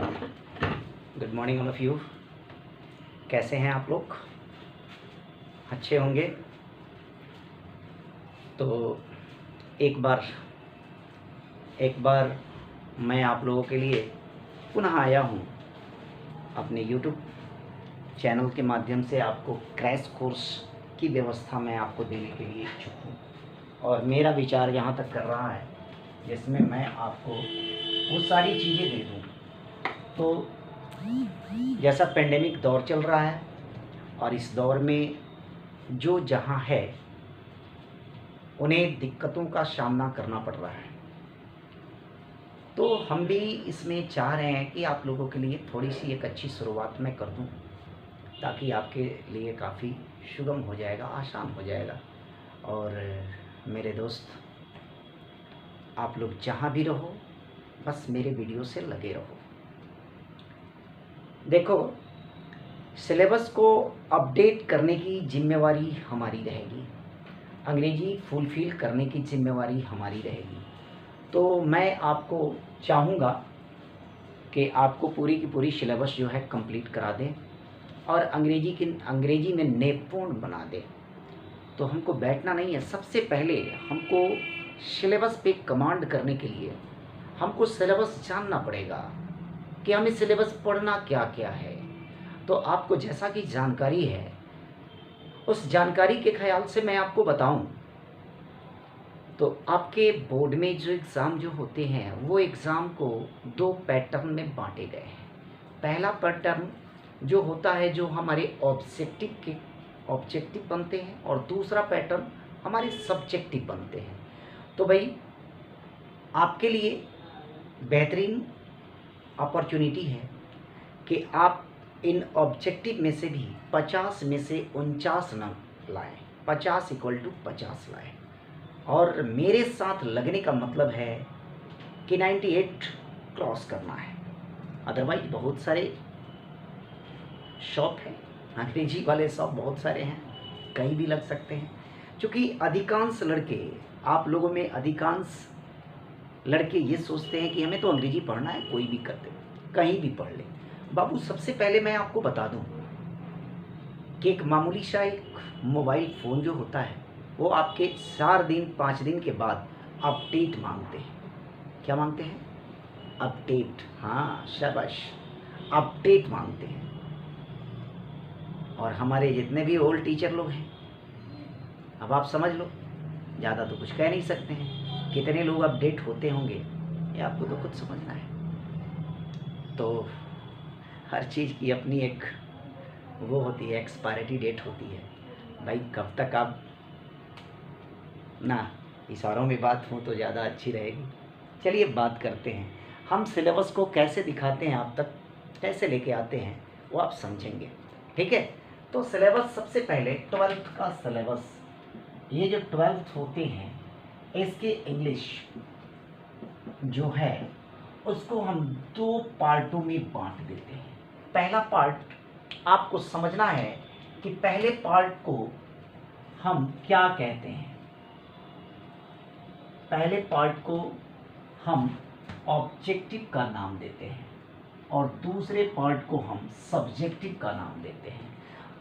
Good morning all of you. कैसे हैं आप लोग? अच्छे होंगे। तो एक बार मैं आप लोगों के लिए पुनः आया हूँ अपने यूट्यूब चैनल के माध्यम से। आपको क्रैश कोर्स की व्यवस्था मैं आपको देने के लिए इच्छुक हूँ और मेरा विचार यहाँ तक कर रहा है जिसमें मैं आपको वो सारी चीज़ें दे दूँ। तो जैसा पेंडेमिक दौर चल रहा है और इस दौर में जो जहाँ है उन्हें दिक्कतों का सामना करना पड़ रहा है, तो हम भी इसमें चाह रहे हैं कि आप लोगों के लिए थोड़ी सी एक अच्छी शुरुआत मैं कर दूं ताकि आपके लिए काफ़ी सुगम हो जाएगा, आसान हो जाएगा। और मेरे दोस्त, आप लोग जहाँ भी रहो बस मेरे वीडियो से लगे रहो। देखो, सिलेबस को अपडेट करने की जिम्मेवारी हमारी रहेगी, अंग्रेजी फुलफ़िल करने की जिम्मेवारी हमारी रहेगी। तो मैं आपको चाहूँगा कि आपको पूरी की पूरी सिलेबस जो है कंप्लीट करा दें और अंग्रेजी में निपुण बना दें। तो हमको बैठना नहीं है, सबसे पहले हमको सिलेबस पे कमांड करने के लिए हमको सिलेबस जानना पड़ेगा कि हमें सिलेबस पढ़ना क्या क्या है। तो आपको जैसा कि जानकारी है उस जानकारी के ख्याल से मैं आपको बताऊं तो आपके बोर्ड में जो एग्ज़ाम जो होते हैं वो एग्ज़ाम को 2 पैटर्न में बांटे गए हैं। पहला पैटर्न जो होता है जो हमारे ऑब्जेक्टिव बनते हैं और दूसरा पैटर्न हमारे सब्जेक्टिव बनते हैं। तो भाई आपके लिए बेहतरीन अपॉर्चुनिटी है कि आप इन ऑब्जेक्टिव में से भी 50 में से 49 नंबर लाएँ, 50 = 50 लाएँ। और मेरे साथ लगने का मतलब है कि 98 क्रॉस करना है। अदरवाइज बहुत सारे शॉप हैं, अंग्रेजी वाले शॉप बहुत सारे हैं, कहीं भी लग सकते हैं। क्योंकि अधिकांश लड़के, आप लोगों में अधिकांश लड़के ये सोचते हैं कि हमें तो अंग्रेजी पढ़ना है, कोई भी कर दे, कहीं भी पढ़ ले। बाबू, सबसे पहले मैं आपको बता दूं कि एक मामूली सा एक मोबाइल फ़ोन जो होता है वो आपके 4 दिन 5 दिन के बाद अपडेट मांगते हैं। क्या मांगते हैं? अपडेट। हाँ, शाबाश, अपडेट मांगते हैं। और हमारे जितने भी ओल्ड टीचर लोग हैं, अब आप समझ लो, ज़्यादा तो कुछ कह नहीं सकते हैं, कितने लोग अपडेट होते होंगे ये आपको तो खुद समझना है। तो हर चीज़ की अपनी एक वो होती है, एक्सपायरी डेट होती है। भाई कब तक आप ना इशारों में बात हो तो ज़्यादा अच्छी रहेगी। चलिए बात करते हैं, हम सिलेबस को कैसे दिखाते हैं, आप तक कैसे लेके आते हैं वो आप समझेंगे, ठीक है। तो सिलेबस, सबसे पहले 12th का सिलेबस, ये जो 12th होते हैं इसके इंग्लिश जो है उसको हम 2 पार्टों में बांट देते हैं। पहला पार्ट आपको समझना है कि पहले पार्ट को हम क्या कहते हैं। पहले पार्ट को हम ऑब्जेक्टिव का नाम देते हैं और दूसरे पार्ट को हम सब्जेक्टिव का नाम देते हैं।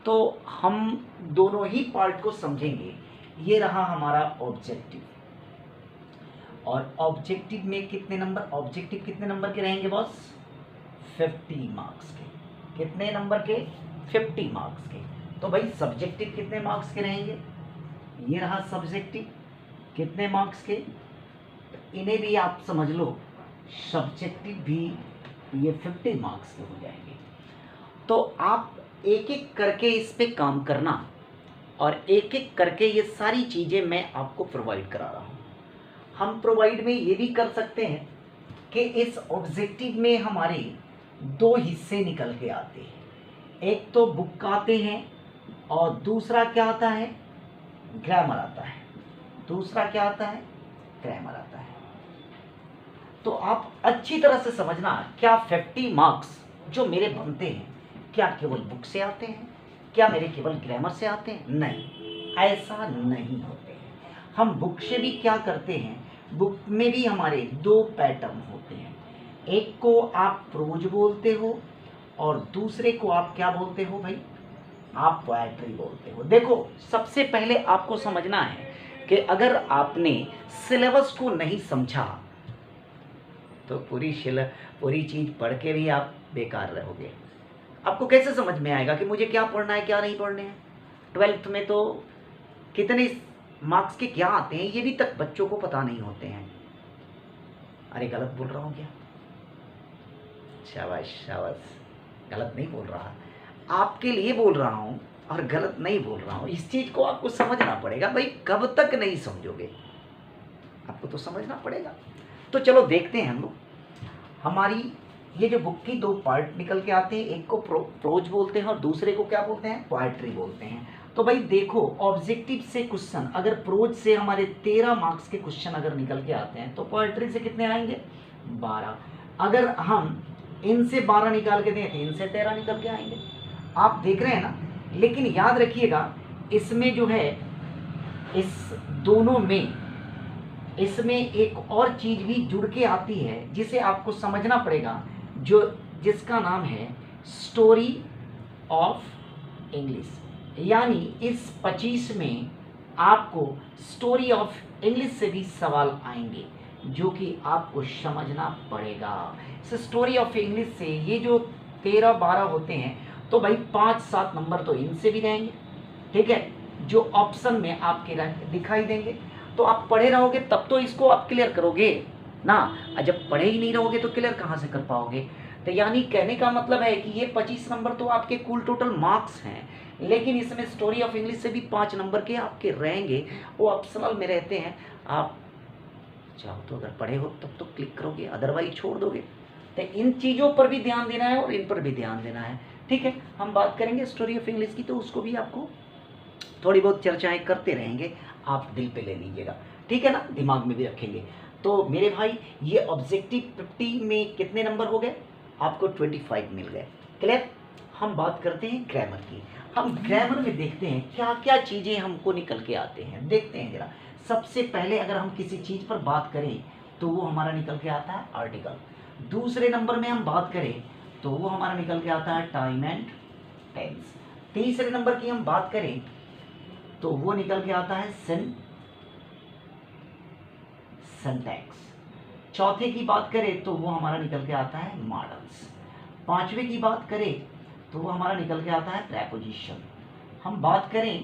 तो हम दोनों ही पार्ट को समझेंगे। ये रहा हमारा ऑब्जेक्टिव, और ऑब्जेक्टिव में कितने नंबर के रहेंगे बॉस? 50 मार्क्स के। कितने नंबर के? 50 मार्क्स के। तो भाई सब्जेक्टिव कितने मार्क्स के रहेंगे? ये रहा सब्जेक्टिव, कितने मार्क्स के? तो इन्हें भी आप समझ लो, सब्जेक्टिव भी ये 50 मार्क्स के हो जाएंगे। तो आप एक एक करके इस पे काम करना और एक एक करके ये सारी चीज़ें मैं आपको प्रोवाइड करा रहा हूँ। हम प्रोवाइड में ये भी कर सकते हैं कि इस ऑब्जेक्टिव में हमारे 2 हिस्से निकल के आते हैं, एक तो बुक आते हैं और दूसरा क्या आता है? ग्रामर आता है। दूसरा क्या आता है? ग्रामर आता है। तो आप अच्छी तरह से समझना, क्या 50 मार्क्स जो मेरे बनते हैं क्या केवल बुक से आते हैं? क्या मेरे केवल ग्रामर से आते हैं? नहीं, ऐसा नहीं होते हैं। हम बुक से भी क्या करते हैं, बुक में भी हमारे 2 पैटर्न होते हैं। एक को आप प्रोज बोलते हो और दूसरे को आप क्या बोलते हो भाई, आप पोएट्री बोलते हो। देखो सबसे पहले आपको समझना है कि अगर आपने सिलेबस को नहीं समझा तो पूरी चीज पढ़ के भी आप बेकार रहोगे। आपको कैसे समझ में आएगा कि मुझे क्या पढ़ना है क्या नहीं पढ़ने हैं। 12th में तो कितने मार्क्स के क्या आते हैं ये भी तक बच्चों को पता नहीं होते हैं। अरे गलत बोल रहा हूँ क्या? शाबाश शाबाश, गलत नहीं बोल रहा, आपके लिए बोल रहा हूँ और गलत नहीं बोल रहा हूँ। इस चीज को आपको समझना पड़ेगा भाई, कब तक नहीं समझोगे, आपको तो समझना पड़ेगा। तो चलो देखते हैं हम लोग, हमारी ये जो बुक की दो पार्ट निकल के आते हैं, एक को प्रोज बोलते हैं और दूसरे को क्या बोलते हैं, पोएट्री बोलते हैं। तो भाई देखो ऑब्जेक्टिव से क्वेश्चन अगर प्रोज से हमारे 13 मार्क्स के क्वेश्चन अगर निकल के आते हैं तो पोएट्री से कितने आएंगे, 12। अगर हम इनसे 12 निकाल के दें तो इनसे 13 निकल के आएंगे। आप देख रहे हैं ना, लेकिन याद रखिएगा इसमें जो है, इस दोनों में इसमें एक और चीज भी जुड़ के आती है जिसे आपको समझना पड़ेगा, जिसका नाम है स्टोरी ऑफ इंग्लिश। यानी इस 25 में आपको स्टोरी ऑफ इंग्लिश से भी सवाल आएंगे जो कि आपको समझना पड़ेगा। इस स्टोरी ऑफ इंग्लिश से ये जो 13-12 होते हैं तो भाई 5-7 नंबर तो इनसे भी रहेंगे, ठीक है, जो ऑप्शन में आपके दिखाई देंगे। तो आप पढ़े रहोगे तब तो इसको आप क्लियर करोगे ना, जब पढ़े ही नहीं रहोगे तो क्लियर कहाँ से कर पाओगे। तो यानी कहने का मतलब है कि ये 25 नंबर तो आपके कुल टोटल मार्क्स हैं, लेकिन इसमें स्टोरी ऑफ इंग्लिश से भी 5 नंबर के आपके रहेंगे, वो ऑप्शनल में रहते हैं। आप चाहो तो अगर पढ़े हो तब तो क्लिक करोगे, अदरवाइज छोड़ दोगे। तो इन चीज़ों पर भी ध्यान देना है और इन पर भी ध्यान देना है, ठीक है। हम बात करेंगे स्टोरी ऑफ इंग्लिश की, तो उसको भी आपको थोड़ी बहुत चर्चाएं करते रहेंगे, आप दिल पे ले लीजिएगा, ठीक है ना, दिमाग में भी रखेंगे। तो मेरे भाई ये ऑब्जेक्टिव 50 में कितने नंबर हो गए, आपको 25 मिल गए, क्लियर। हम बात करते हैं ग्रामर की। हम ग्रामर में देखते हैं क्या क्या चीज़ें हमको निकल के आते हैं, देखते हैं जरा। सबसे पहले अगर हम किसी चीज़ पर बात करें तो वो हमारा निकल के आता है आर्टिकल। दूसरे नंबर में हम बात करें तो वो हमारा निकल के आता है टाइम एंड टेंस। तीसरे नंबर की हम बात करें तो वो निकल के आता है सिंटैक्स। चौथे की बात करें तो वो हमारा निकल के आता है मॉडल्स। पांचवे की बात करें तो वो हमारा निकल के आता है प्रेपोजिशन। हम बात करें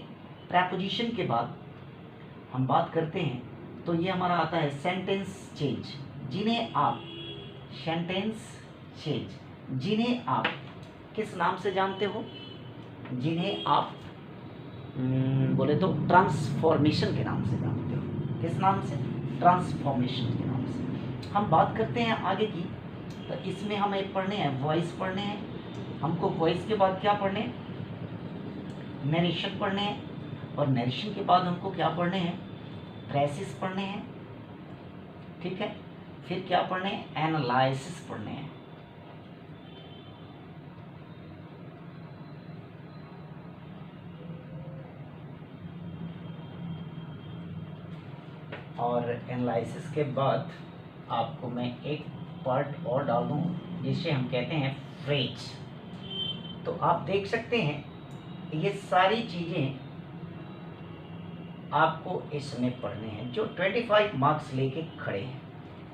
प्रेपोजिशन के बाद हम बात करते हैं तो ये हमारा आता है सेंटेंस चेंज, जिन्हें आप किस नाम से जानते हो, जिन्हें आप बोले तो ट्रांसफॉर्मेशन के नाम से जानते हो। किस नाम से, ट्रांसफॉर्मेशन के नाम से। हम बात करते हैं आगे की, तो इसमें हमें पढ़ने हैं वॉइस पढ़ने हैं, हमको वॉइस के बाद क्या पढ़ने हैं, नरेशन पढ़ने हैं, और नरेशन के बाद हमको क्या पढ़ने हैं, फ्रेसेस पढ़ने हैं, ठीक है। फिर क्या पढ़ने हैं, एनालिसिस पढ़ने हैं। और एनालिसिस के बाद आपको मैं एक पार्ट और डाल दूँ जिसे हम कहते हैं फ्रेज। तो आप देख सकते हैं ये सारी चीज़ें आपको इसमें पढ़ने हैं जो 25 मार्क्स लेके खड़े हैं।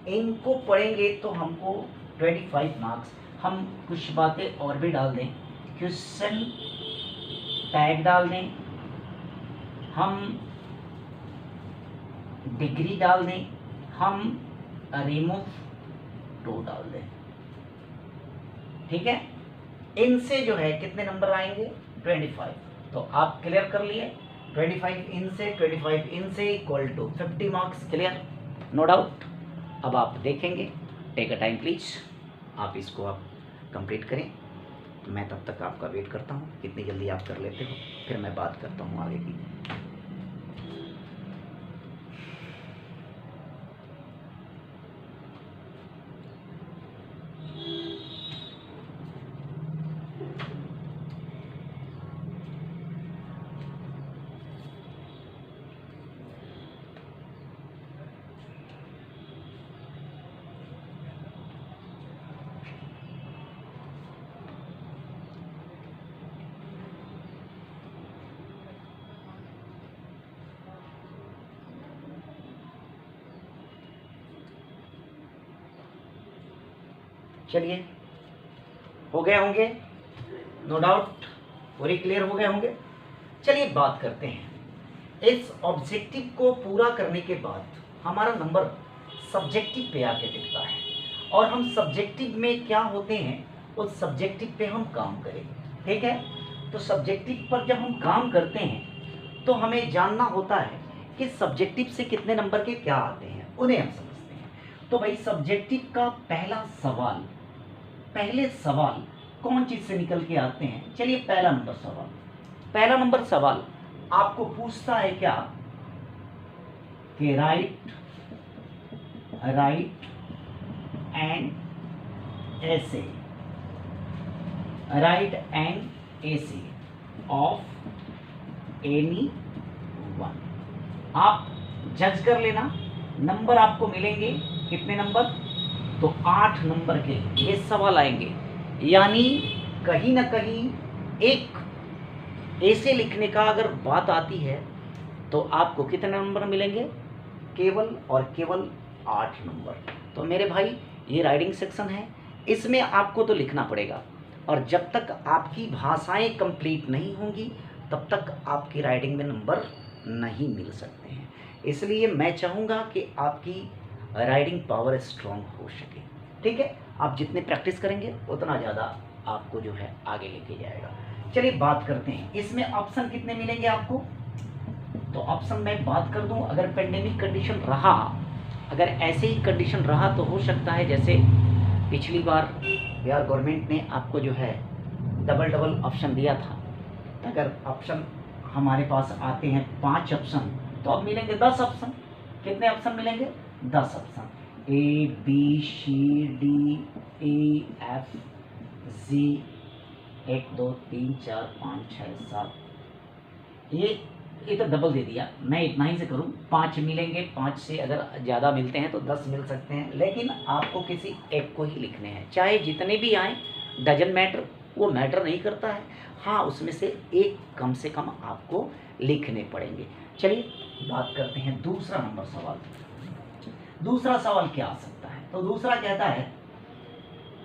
इनको पढ़ेंगे तो हमको 25 मार्क्स। हम कुछ बातें और भी डाल दें, क्वेश्चन टैग डाल दें, हम डिग्री डाल दें, हम रिमूव टू डाल दें, ठीक है। इनसे जो है कितने नंबर आएंगे, 25। तो आप क्लियर कर लिए, 25 इनसे 25 इनसे equal to 50 marks, clear, no doubt. अब आप देखेंगे, टेक अ टाइम प्लीज, आप इसको आप कंप्लीट करें। तो मैं तब तक आपका वेट करता हूँ, कितनी जल्दी आप कर लेते हो, फिर मैं बात करता हूँ आगे की। चलिए हो गए होंगे, नो डाउट पूरी क्लियर हो गए होंगे। चलिए बात करते हैं, इस ऑब्जेक्टिव को पूरा करने के बाद हमारा नंबर सब्जेक्टिव पे आके टिकता है, और हम सब्जेक्टिव में क्या होते हैं उस सब्जेक्टिव पे हम काम करेंगे। ठीक है, तो सब्जेक्टिव पर जब हम काम करते हैं तो हमें जानना होता है कि सब्जेक्टिव से कितने नंबर के क्या आते हैं, उन्हें हम समझते हैं। तो भाई सब्जेक्टिव का पहले सवाल कौन चीज से निकल के आते हैं। चलिए पहला नंबर सवाल आपको पूछता है क्या कि right and essay of any one. आप जज कर लेना, नंबर आपको मिलेंगे कितने नंबर, तो 8 नंबर के ये सवाल आएंगे। यानी कहीं ना कहीं एक ऐसे लिखने का अगर बात आती है तो आपको कितने नंबर मिलेंगे, केवल और केवल 8 नंबर। तो मेरे भाई ये राइटिंग सेक्शन है, इसमें आपको तो लिखना पड़ेगा, और जब तक आपकी भाषाएं कंप्लीट नहीं होंगी तब तक आपकी राइटिंग में नंबर नहीं मिल सकते हैं। इसलिए मैं चाहूँगा कि आपकी राइटिंग पावर स्ट्रांग हो सके। ठीक है, आप जितने प्रैक्टिस करेंगे उतना ज़्यादा आपको जो है आगे लेके जाएगा। चलिए बात करते हैं, इसमें ऑप्शन कितने मिलेंगे आपको। तो ऑप्शन मैं बात कर दूं, अगर पेंडेमिक कंडीशन रहा, अगर ऐसे ही कंडीशन रहा तो हो सकता है जैसे पिछली बार बिहार गवर्नमेंट ने आपको जो है डबल ऑप्शन दिया था, अगर ऑप्शन हमारे पास आते हैं 5 ऑप्शन तो अब मिलेंगे 10 ऑप्शन। कितने ऑप्शन मिलेंगे, 10 ऑप्शन, ABCDEF G 1 2 3 4 5 6 7, ये तो डबल दे दिया, मैं इतना ही से करूं, 5 मिलेंगे, 5 से अगर ज़्यादा मिलते हैं तो 10 मिल सकते हैं, लेकिन आपको किसी एक को ही लिखने हैं, चाहे जितने भी आए डजन मैटर, वो मैटर नहीं करता है। हाँ, उसमें से एक कम से कम आपको लिखने पड़ेंगे। चलिए बात करते हैं दूसरा नंबर सवाल। दूसरा सवाल क्या आ सकता है, तो दूसरा कहता है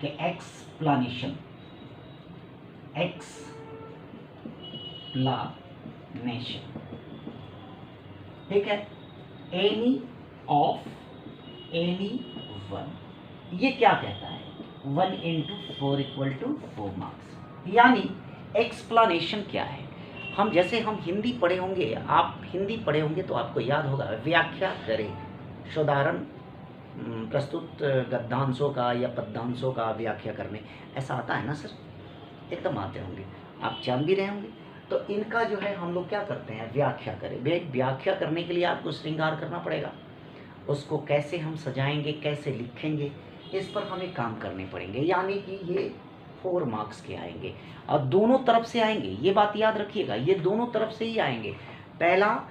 कि एक्सप्लेनेशन ठीक है, एनी ऑफ एनी वन। ये क्या कहता है, 1 × 4 = 4 मार्क्स। यानी एक्सप्लेनेशन क्या है, हम जैसे हम हिंदी पढ़े होंगे, आप हिंदी पढ़े होंगे तो आपको याद होगा, व्याख्या करें, साधारण प्रस्तुत गद्यांशों का या पद्यांशों का व्याख्या करने, ऐसा आता है ना सर, एकदम आते होंगे, आप जान भी रहे होंगे। तो इनका जो है हम लोग क्या करते हैं, व्याख्या करें। व्याख्या करने के लिए आपको श्रृंगार करना पड़ेगा, उसको कैसे हम सजाएंगे, कैसे लिखेंगे, इस पर हमें काम करने पड़ेंगे। यानी कि ये 4 मार्क्स के आएंगे, और दोनों तरफ से आएंगे, ये बात याद रखिएगा, ये दोनों तरफ से ही आएंगे। पहला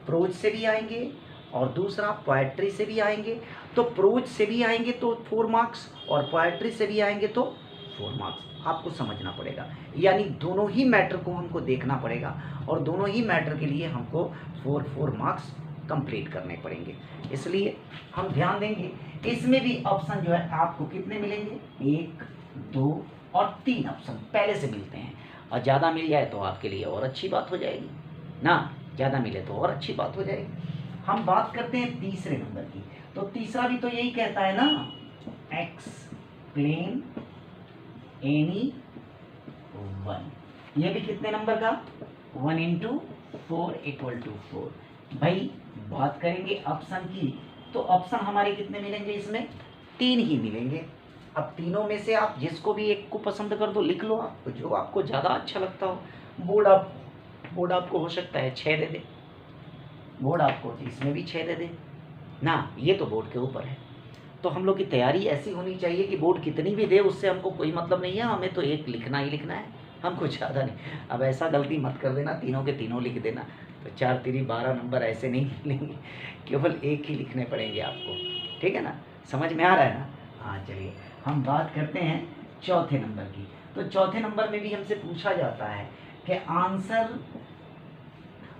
प्रोज से भी आएंगे और दूसरा पोएट्री से भी आएंगे। तो प्रोज से भी आएंगे तो 4 मार्क्स, और पोएट्री से भी आएंगे तो 4 मार्क्स, आपको समझना पड़ेगा। यानी दोनों ही मैटर को हमको देखना पड़ेगा, और दोनों ही मैटर के लिए हमको 4 मार्क्स कंप्लीट करने पड़ेंगे। इसलिए हम ध्यान देंगे, इसमें भी ऑप्शन जो है आपको कितने मिलेंगे, 1 2 और 3 ऑप्शन पहले से मिलते हैं, और ज़्यादा मिल जाए तो आपके लिए और अच्छी बात हो जाएगी ना, ज़्यादा मिले तो और अच्छी बात हो जाएगी। हम बात करते हैं तीसरे नंबर की, तो तीसरा भी तो यही कहता है ना, एक्सप्लेन एनी वन। ये भी कितने नंबर का, 1 × 4 = 4। भाई बात करेंगे ऑप्शन की, तो ऑप्शन हमारे कितने मिलेंगे, इसमें 3 ही मिलेंगे। अब तीनों में से आप जिसको भी एक को पसंद कर दो, लिख लो आप जो आपको ज़्यादा अच्छा लगता हो। बोर्ड आपको हो सकता है 6 दे दे, बोर्ड आपको इसमें भी 6 दे दे ना, ये तो बोर्ड के ऊपर है। तो हम लोग की तैयारी ऐसी होनी चाहिए कि बोर्ड कितनी भी दे उससे हमको कोई मतलब नहीं है, हमें तो एक लिखना ही लिखना है, हमको ज़्यादा नहीं। अब ऐसा गलती मत कर देना, तीनों के तीनों लिख देना, तो 4 3 12 नंबर ऐसे नहीं मिलेंगे, केवल एक ही लिखने पड़ेंगे आपको। ठीक है ना, समझ में आ रहा है ना। हाँ चलिए हम बात करते हैं चौथे नंबर की। तो चौथे नंबर में भी हमसे पूछा जाता है कि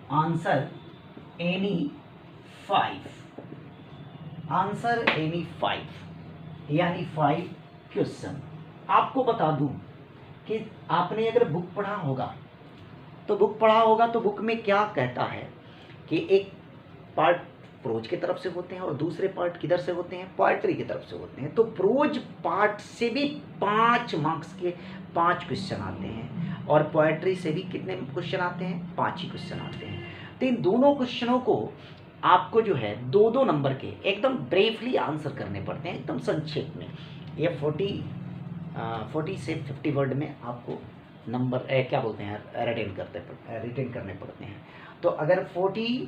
आंसर एनी 5, यानी 5 क्वेश्चन। आपको बता दूं कि आपने अगर बुक पढ़ा होगा तो बुक में क्या कहता है कि एक पार्ट प्रोज की तरफ से होते हैं और दूसरे पार्ट किधर से होते हैं, पोएट्री की तरफ से होते हैं। तो प्रोज पार्ट से भी 5 मार्क्स के 5 क्वेश्चन आते हैं और पोएट्री से भी कितने क्वेश्चन आते हैं, 5 ही क्वेश्चन आते हैं। तो इन दोनों क्वेश्चनों को आपको जो है 2-2 नंबर के एकदम ब्रीफली आंसर करने पड़ते हैं, एकदम संक्षेप में। ये 40 से 50 वर्ड में आपको नंबर क्या बोलते हैं रिटेन करने पड़ते हैं। तो अगर 40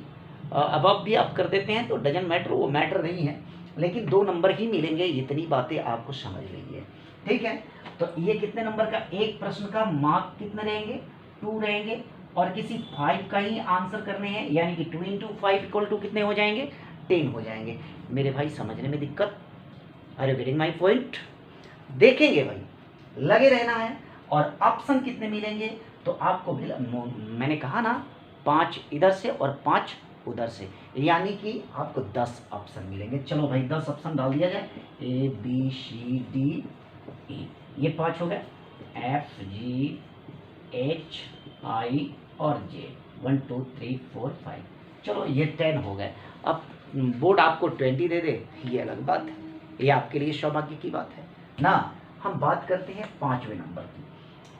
अबव भी आप कर देते हैं तो डजन मैटर, वो मैटर नहीं है, लेकिन 2 नंबर ही मिलेंगे, इतनी बातें आपको समझ लीजिए, ठीक है। तो ये कितने नंबर का, एक प्रश्न का मार्क कितने रहेंगे, 2 रहेंगे, और किसी 5 का ही आंसर करने हैं, यानी कि 2 × 5 = कितने हो जाएंगे, 10 हो जाएंगे। मेरे भाई समझने में दिक्कत, are you getting my point? देखेंगे भाई, लगे रहना है। और ऑप्शन कितने मिलेंगे, तो आपको मैंने कहा ना 5 इधर से और 5 उधर से, यानी कि आपको 10 ऑप्शन मिलेंगे। चलो भाई 10 ऑप्शन डाल दिया जाए, ABCDE, ये 5 हो गए, FGHI और J, 1 2 3 4 5, चलो ये 10 हो गए। अब बोर्ड आपको 20 दे दे, ये अलग बात है, ये आपके लिए सौभाग्य की बात है ना। हम बात करते हैं 5वें नंबर की।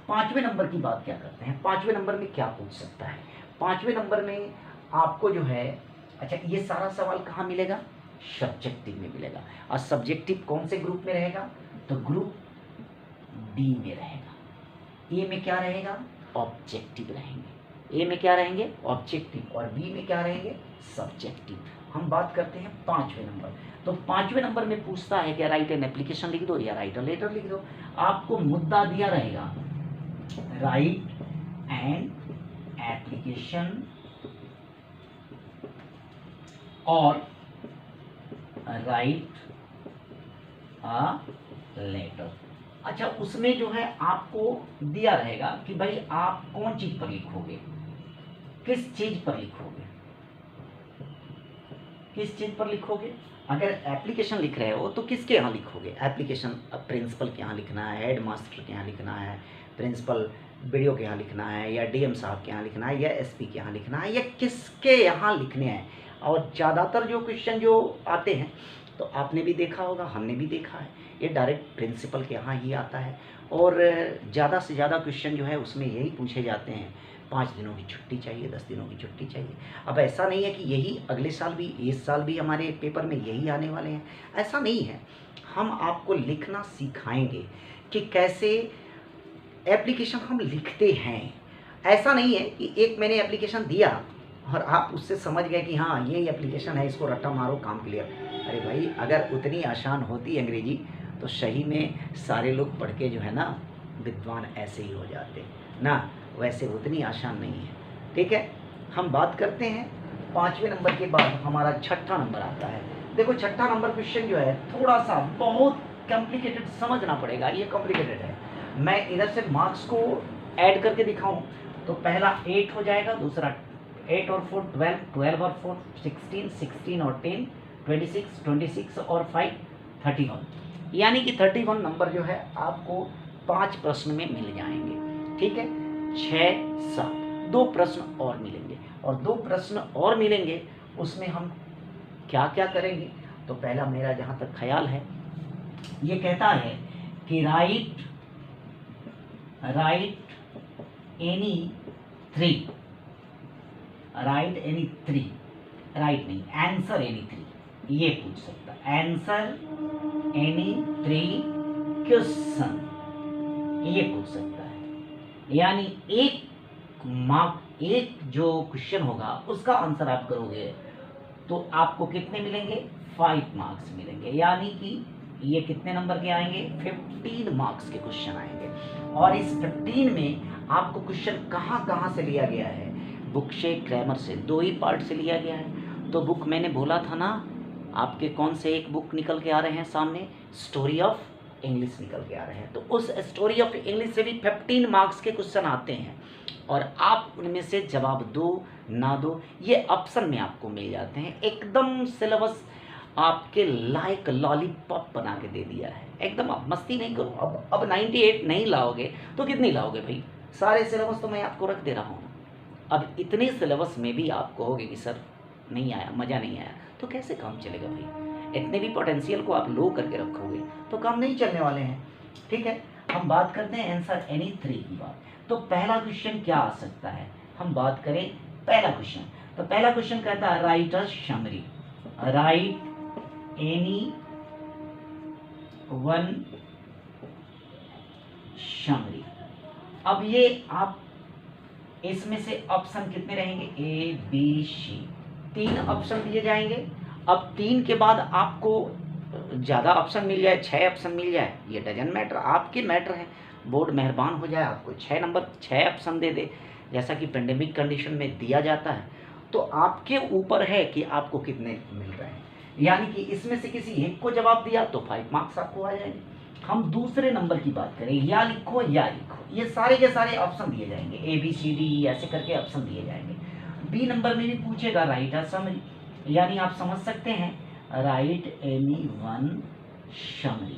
5वें नंबर की बात क्या करते हैं, 5वें नंबर में क्या पूछ सकता है। 5वें नंबर में आपको जो है, अच्छा ये सारा सवाल कहाँ मिलेगा, सब्जेक्टिव में मिलेगा। और सब्जेक्टिव कौन से ग्रुप में रहेगा, तो ग्रुप डी में रहेगा। ए में क्या रहेगा, ऑब्जेक्टिव रहेंगे, ए में क्या रहेंगे, ऑब्जेक्टिव, और बी में क्या रहेंगे, सब्जेक्टिव। हम बात करते हैं 5वें नंबर। तो 5वें नंबर में पूछता है कि राइट एन एप्लीकेशन लिख दो या राइट अ लेटर लिख दो। आपको मुद्दा दिया रहेगा, राइट एन एप्लीकेशन और राइट अ लेटर। अच्छा उसमें जो है आपको दिया रहेगा कि भाई आप कौन चीज पर लिखोगे, किस चीज पर लिखोगे, किस चीज पर लिखोगे। अगर एप्लीकेशन लिख रहे हो तो किसके यहाँ लिखोगे, एप्लीकेशन प्रिंसिपल के यहाँ लिखना है, हेड मास्टर के यहाँ लिखना है, प्रिंसिपल वीडियो के यहाँ लिखना है, या डीएम साहब के यहाँ लिखना है, या एसपी के यहाँ लिखना है, या किसके यहाँ लिखने हैं। और ज़्यादातर जो क्वेश्चन जो आते हैं तो आपने भी देखा होगा, हमने भी देखा है, ये डायरेक्ट प्रिंसिपल के यहाँ ही आता है। और ज़्यादा से ज़्यादा क्वेश्चन जो है उसमें यही पूछे जाते हैं, 5 दिनों की छुट्टी चाहिए, 10 दिनों की छुट्टी चाहिए। अब ऐसा नहीं है कि यही अगले साल भी, इस साल भी हमारे पेपर में यही आने वाले हैं, ऐसा नहीं है। हम आपको लिखना सिखाएंगे कि कैसे एप्लीकेशन हम लिखते हैं। ऐसा नहीं है कि एक मैंने एप्लीकेशन दिया और आप उससे समझ गए कि हाँ ये एप्लीकेशन है, इसको रट्टा मारो काम क्लियर। अरे भाई अगर उतनी आसान होती अंग्रेजी तो सही में सारे लोग पढ़ के जो है ना विद्वान ऐसे ही हो जाते ना, वैसे उतनी आसान नहीं है, ठीक है। हम बात करते हैं 5वें नंबर के बाद हमारा 6ठा नंबर आता है। देखो 6ठा नंबर क्वेश्चन जो है थोड़ा सा बहुत कॉम्प्लिकेटेड, समझना पड़ेगा, ये कॉम्प्लिकेटेड है। मैं इधर से मार्क्स को ऐड करके दिखाऊं तो पहला 8 हो जाएगा, दूसरा 8 और 4 12, 12 और 4 16, 16 और 10 26, 26 और 5 31, यानी कि 31 नंबर जो है आपको 5 प्रश्न में मिल जाएंगे, ठीक है। 6 7 2 प्रश्न और मिलेंगे, और 2 प्रश्न और मिलेंगे उसमें हम क्या क्या करेंगे। तो पहला मेरा जहाँ तक ख्याल है ये कहता है कि right any 3, right any 3, right नहीं आंसर एनी 3, ये पूछ सकता है, आंसर एनी 3 क्वेश्चन, ये पूछ सकता है। यानी एक जो क्वेश्चन होगा उसका आंसर आप करोगे तो आपको कितने मिलेंगे, 5 मार्क्स मिलेंगे, यानी कि ये कितने नंबर के आएंगे, 15 मार्क्स के क्वेश्चन आएंगे। और इस 15 में आपको क्वेश्चन कहाँ से लिया गया है, बुक से, ग्रामर से, 2 ही पार्ट से लिया गया है। तो बुक मैंने बोला था ना, आपके कौन से एक बुक निकल के आ रहे हैं सामने, स्टोरी ऑफ इंग्लिश निकल के आ रहे हैं। तो उस स्टोरी ऑफ इंग्लिश से भी 15 मार्क्स के क्वेश्चन आते हैं और आप उनमें से जवाब दो ना दो, ये ऑप्शन में आपको मिल जाते हैं। एकदम सिलेबस आपके लाइक लॉलीपॉप बना के दे दिया है, एकदम आप मस्ती नहीं करो। अब 98 नहीं लाओगे तो कितनी लाओगे भाई? सारे सिलेबस तो मैं आपको रख दे रहा हूँ। अब इतने सिलेबस में भी आप कहोगे कि सर नहीं आया, मज़ा नहीं आया, तो कैसे काम चलेगा भाई? इतने भी पोटेंशियल को आप लो करके रखोगे तो काम नहीं चलने वाले हैं। ठीक है, हम बात करते हैं आंसर एनी 3 की बात। तो पहला क्वेश्चन क्या आ सकता है? हम बात करें पहला क्वेश्चन, तो पहला क्वेश्चन कहता है right a summary, right any one summary. अब ये आप इसमें से ऑप्शन कितने रहेंगे? ए बी सी, 3 ऑप्शन दिए जाएंगे। अब 3 के बाद आपको ज़्यादा ऑप्शन मिल जाए, 6 ऑप्शन मिल जाए, ये डजन मैटर, आपके मैटर है। बोर्ड मेहरबान हो जाए, आपको 6 नंबर 6 ऑप्शन दे दे, जैसा कि पेंडेमिक कंडीशन में दिया जाता है, तो आपके ऊपर है कि आपको कितने मिल रहे हैं। यानी कि इसमें से किसी एक को जवाब दिया तो 5 मार्क्स आपको आ जाएंगे। हम दूसरे नंबर की बात करें, या लिखो या लिखो, ये सारे के सारे ऑप्शन दिए जाएंगे, ए बी सी डी ऐसे करके ऑप्शन दिए जाएंगे। बी नंबर में भी पूछेगा राइट अ समरी, यानी आप समझ सकते हैं राइट एनी वन समरी।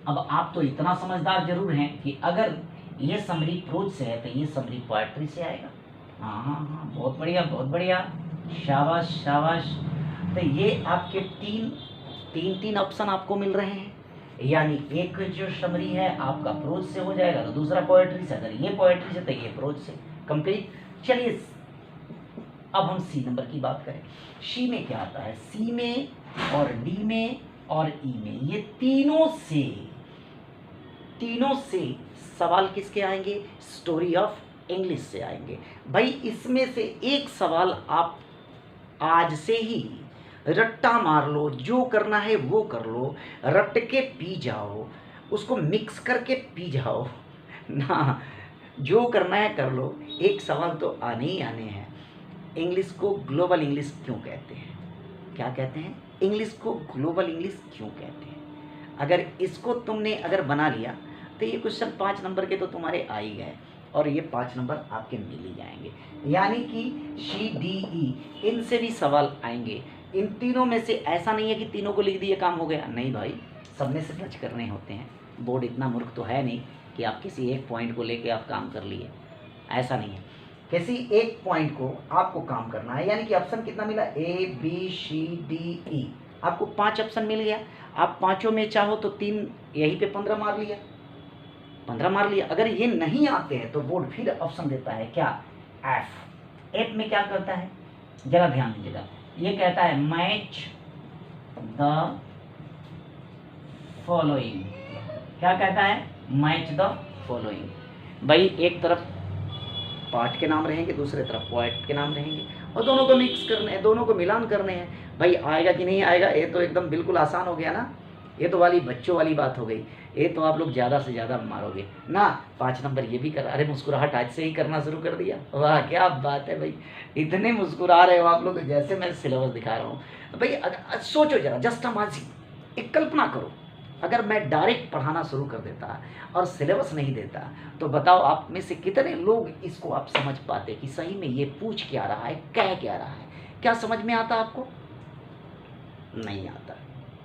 अब आप तो इतना समझदार जरूर हैं कि अगर ये समरी प्रोज से है तो ये समरी पोएट्री से आएगा। हाँ हाँ हाँ, बहुत बढ़िया बहुत बढ़िया, शाबाश शाबाश। तो ये आपके तीन ऑप्शन आपको मिल रहे हैं, यानी एक जो समरी है आपका प्रोज से हो जाएगा तो दूसरा पोएट्री से, अगर ये पोएट्री से तो ये प्रोज से, कंप्लीट। चलिए अब हम सी नंबर की बात करें। सी में क्या आता है? सी में और डी में और ई में, ये तीनों से सवाल किसके आएंगे? स्टोरी ऑफ इंग्लिश से आएंगे। भाई इसमें से एक सवाल आप आज से ही रट्टा मार लो, जो करना है वो कर लो, रट के पी जाओ, उसको मिक्स करके पी जाओ ना, जो करना है कर लो। एक सवाल तो आने ही आने हैं। इंग्लिश को ग्लोबल इंग्लिश क्यों कहते हैं? क्या कहते हैं? इंग्लिश को ग्लोबल इंग्लिश क्यों कहते हैं? अगर इसको तुमने अगर बना लिया तो ये क्वेश्चन 5 नंबर के तो तुम्हारे आ ही गए, और ये 5 नंबर आपके मिल ही जाएंगे। यानी कि सी डी ई इनसे भी सवाल आएंगे। इन तीनों में से ऐसा नहीं है कि तीनों को लिख दिए काम हो गया, नहीं भाई, सब में से टच करने होते हैं। बोर्ड इतना मूर्ख तो है नहीं कि आप किसी एक पॉइंट को लेके आप काम कर लिए, ऐसा नहीं है। किसी एक पॉइंट को आपको काम करना है। यानी कि ऑप्शन कितना मिला? A B C D E, आपको 5 ऑप्शन मिल गया। आप पाँचों में चाहो तो 3 यहीं पे 15 मार लिया, 15 मार लिया। अगर ये नहीं आते हैं तो बोर्ड फिर ऑप्शन देता है क्या? एफ। एफ में क्या करता है? जरा ध्यान दीजिएगा, ये कहता है मैच द फॉलोइंग। क्या कहता है? Match the following. भाई एक तरफ पार्ट के नाम रहेंगे, दूसरे तरफ पोएट के नाम रहेंगे, और दोनों को मिक्स करने हैं, दोनों को मिलान करने हैं। भाई आएगा कि नहीं आएगा? ये तो एकदम बिल्कुल आसान हो गया ना, ये तो वाली बच्चों वाली बात हो गई। ये तो आप लोग ज़्यादा से ज़्यादा मारोगे ना। 5 नंबर ये भी कर, अरे मुस्कुराहट आज से ही करना शुरू कर दिया, वाह क्या बात है भाई, इतने मुस्कुरा रहे हो आप लोग जैसे मैं सिलेबस दिखा रहा हूँ। भाई सोचो जरा, जस्ट इमेजिन, एक कल्पना करो, अगर मैं डायरेक्ट पढ़ाना शुरू कर देता और सिलेबस नहीं देता तो बताओ आप में से कितने लोग इसको आप समझ पाते कि सही में ये पूछ क्या रहा है, कह क्या रहा है। क्या समझ में आता आपको? नहीं आता,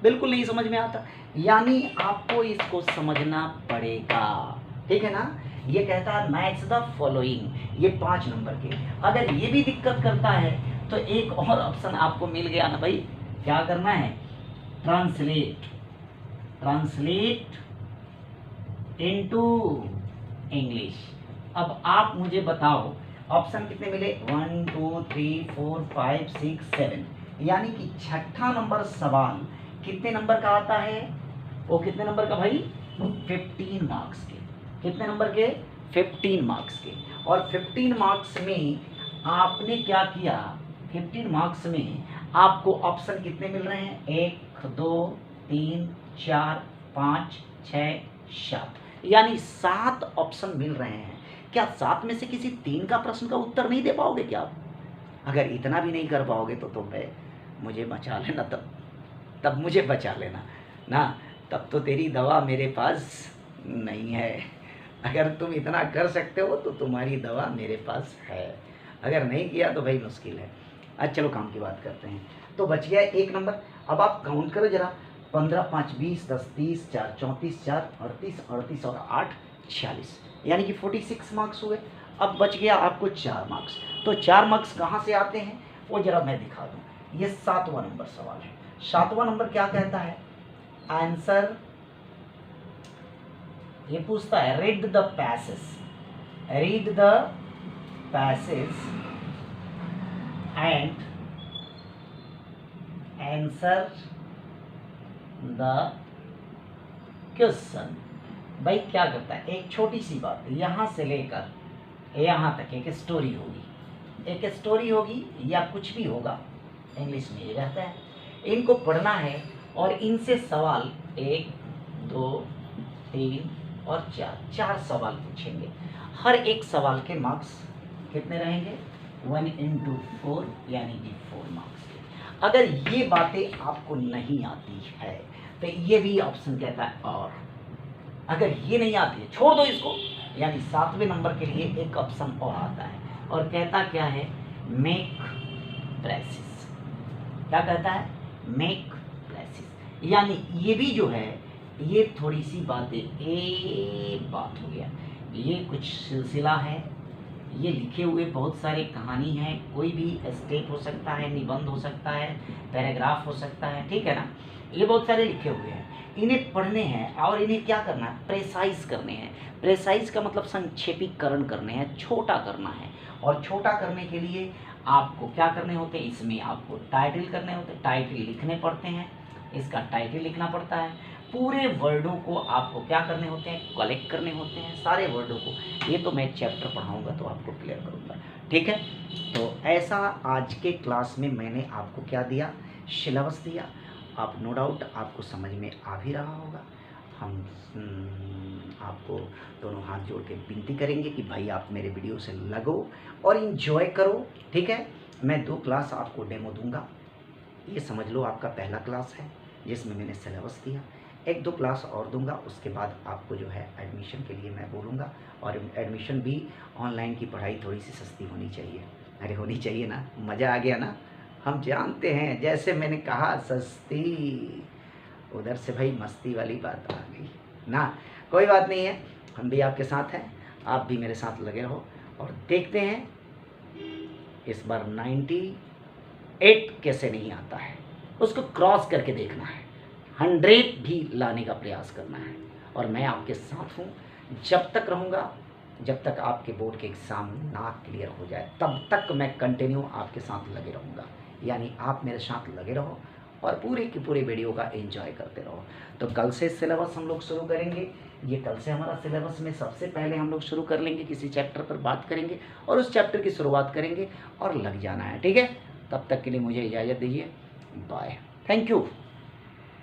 बिल्कुल नहीं समझ में आता। यानी आपको इसको समझना पड़ेगा, ठीक है ना। ये कहता है मैच द फॉलोइंग, ये 5 नंबर के। अगर ये भी दिक्कत करता है तो एक और ऑप्शन आपको मिल गया ना भाई, क्या करना है? Translate into English. अब आप मुझे बताओ ऑप्शन कितने मिले? 1 2 3 4 5 6 7, यानी कि 6ठा नंबर सवाल कितने नंबर का आता है? वो कितने नंबर का भाई? 15 मार्क्स के। कितने नंबर के? 15 मार्क्स के। और 15 मार्क्स में आपने क्या किया? 15 मार्क्स में आपको ऑप्शन कितने मिल रहे हैं? 1 2 3 4 5 6 7, यानी 7 ऑप्शन मिल रहे हैं। क्या 7 में से किसी 3 का प्रश्न का उत्तर नहीं दे पाओगे क्या आप? अगर इतना भी नहीं कर पाओगे तो भाई मुझे बचा लेना, तब मुझे बचा लेना ना, तब तो तेरी दवा मेरे पास नहीं है। अगर तुम इतना कर सकते हो तो तुम्हारी दवा मेरे पास है, अगर नहीं किया तो भाई मुश्किल है। अच्छा चलो काम की बात करते हैं। तो बच गया 1 नंबर। अब आप काउंट करो जरा, 15 5 20 10 30 4 34 4 38 38 और 8 46, यानी कि 46 मार्क्स हुए। अब बच गया आपको 4 मार्क्स। तो 4 मार्क्स कहाँ से आते हैं वो जरा मैं दिखा दूँ। ये 7वां नंबर सवाल है। 7वां नंबर क्या कहता है? आंसर ये पूछता है read the passage and answer the question. भाई क्या करता है, एक छोटी सी बात यहाँ से लेकर यहाँ तक एक स्टोरी होगी या कुछ भी होगा, इंग्लिश में ये रहता है। इनको पढ़ना है और इनसे सवाल 1 2 3 और 4 सवाल पूछेंगे। हर एक सवाल के मार्क्स कितने रहेंगे? 1 × 4 यानी कि 4 मार्क्स के। अगर ये बातें आपको नहीं आती है तो ये भी ऑप्शन कहता है और अगर ये नहीं आती है छोड़ दो इसको। यानी 7वें नंबर के लिए एक ऑप्शन और आता है और कहता क्या है? Make precious. क्या कहता है? Make precious. यानी ये भी जो है ये थोड़ी सी बातें, एक बात हो गया, ये कुछ सिलसिला है, ये लिखे हुए बहुत सारे कहानी है, कोई भी स्टेप हो सकता है, निबंध हो सकता है, पैराग्राफ हो सकता है, ठीक है ना। ये बहुत सारे लिखे हुए हैं, इन्हें पढ़ने हैं और इन्हें क्या करना है? प्रेसाइज करने हैं। प्रेसाइज का मतलब संक्षेपीकरण करने हैं, छोटा करना है। और छोटा करने के लिए आपको क्या करने होते हैं? इसमें आपको टाइटल करने होते हैं, टाइटल लिखने पड़ते हैं, इसका टाइटल लिखना पड़ता है। पूरे वर्डों को आपको क्या करने होते हैं? कलेक्ट करने होते हैं, सारे वर्डों को। ये तो मैं चैप्टर पढ़ाऊंगा तो आपको क्लियर करूंगा, ठीक है। तो ऐसा आज के क्लास में मैंने आपको क्या दिया? सिलेबस दिया। आप नो डाउट आपको समझ में आ भी रहा होगा। हम आपको दोनों हाथ जोड़ के विनती करेंगे कि भाई आप मेरे वीडियो से लगो और इन्जॉय करो, ठीक है। मैं 2 क्लास आपको डेमो दूंगा, ये समझ लो आपका पहला क्लास है जिसमें मैंने सिलेबस दिया। 1-2 क्लास और दूंगा, उसके बाद आपको जो है एडमिशन के लिए मैं बोलूँगा। और एडमिशन भी ऑनलाइन की पढ़ाई थोड़ी सी सस्ती होनी चाहिए। अरे होनी चाहिए ना, मज़ा आ गया ना। हम जानते हैं जैसे मैंने कहा सस्ती, उधर से भाई मस्ती वाली बात आ गई ना। कोई बात नहीं है, हम भी आपके साथ हैं, आप भी मेरे साथ लगे रहो और देखते हैं इस बार 98 कैसे नहीं आता है, उसको क्रॉस करके देखना है, 100 भी लाने का प्रयास करना है। और मैं आपके साथ हूँ, जब तक रहूँगा, जब तक आपके बोर्ड के एग्ज़ाम ना क्लियर हो जाए तब तक मैं कंटिन्यू आपके साथ लगे रहूँगा। यानी आप मेरे साथ लगे रहो और पूरे की पूरे वीडियो का एंजॉय करते रहो। तो कल से सिलेबस हम लोग शुरू करेंगे। ये कल से हमारा सिलेबस में सबसे पहले हम लोग शुरू कर लेंगे, किसी चैप्टर पर बात करेंगे और उस चैप्टर की शुरुआत करेंगे और लग जाना है, ठीक है। तब तक के लिए मुझे इजाज़त दीजिए, बाय, थैंक यू।